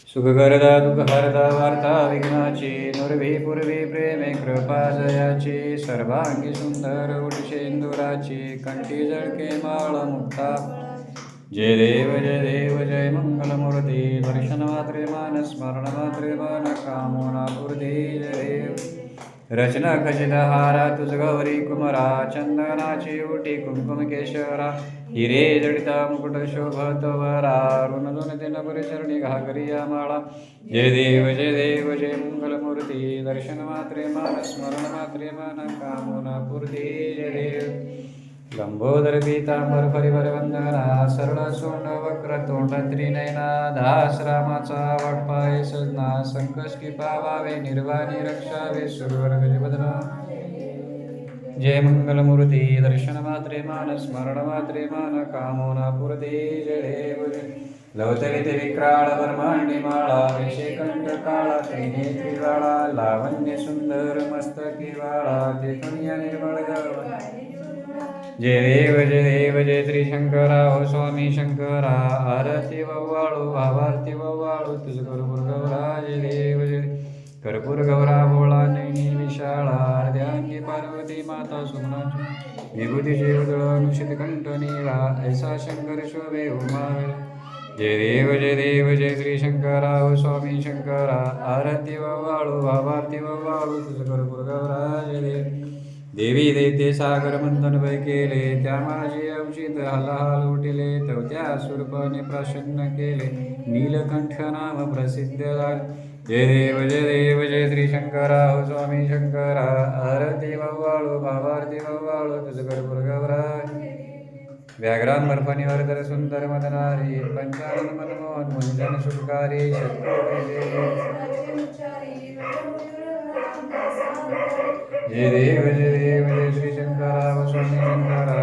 सुखकरता दुःखहरता वार्ता विघ्नाची नुरवी पूर्वी प्रेमे कृपा जयाची सर्वांगी सुंदर उठशेंदुराची कंठी जळके माळ मुक्ता जय देव जय मंगलमूर्ती दर्शन मात्रे मान स्मरण मात्रे मन कामना पूर्ती जय देव रचना खचित हारा तुझ गौरी कुमरा चंदनाची उटी कुंकुम केशरा हिरे जडिता मुकुट शोभत वरा ऋण दोन तीन पुरे चरणी घागरिया माळा जय देव जय मंगलमूर्ती दर्शन मात्रे मान स्मरण मात्रे मन कामना पूर्ती जय देव लंबोदर पीतांबर परिवर वंदना सरळ सोंड वक्र तोंड त्रिनयना दास रामाचा वाटपाय सजना संकष्टी पावावे निर्वाणी रक्षावे सुरवर गजबदना जय मंगलमूर्ती दर्शन मात्रे मान स्मरण मात्रे मान कामोना पूर्ती जय देव लवतरित विक्राळ वर्मांडी माळा विषेकंठ काळा त्रिनेत्री वाळा लावण्य सुंदर मस्तकी वाळा ते दुनिया निर्मळ जय देव जय श्री शंकरा हो स्वामी शंकरा आरती वव्वाळू भावारती वव्वाळू तुझ कर्पूर गौरा जय देव जय कर्पूर गौरा भोळा नैनी विशाळा अर्ध्यांगी पार्वती माता सुमनाची विभूतीचे उदळ अनुषित कंठ नीळा ऐसा शंकर शोभे उमावेळ जय देव जय श्री शंकरा हो स्वामी शंकरा आरती वव्वाळू भावारती वव्वाळू तुझ कर्पूर गौरा जय देव देवी दैते सागर मंथन भय केले त्या माझे औषित हलाहल उठिले त्या स्वरूपाने प्रसन्न केले नीलकंठ नाम प्रसिद्ध झाले जय देव जय श्री शंकरा हो स्वामी शंकरा आरती वव्वाळू भावारती वव्वाळू तुझ कर्पूर गौरा व्याघ्रान बर्फानी वरदर सुंदर मदनारी पंचानन मनमोहन मुंजन सुखकारी जय देव जय श्री शंकरा व स्वामी शंकरा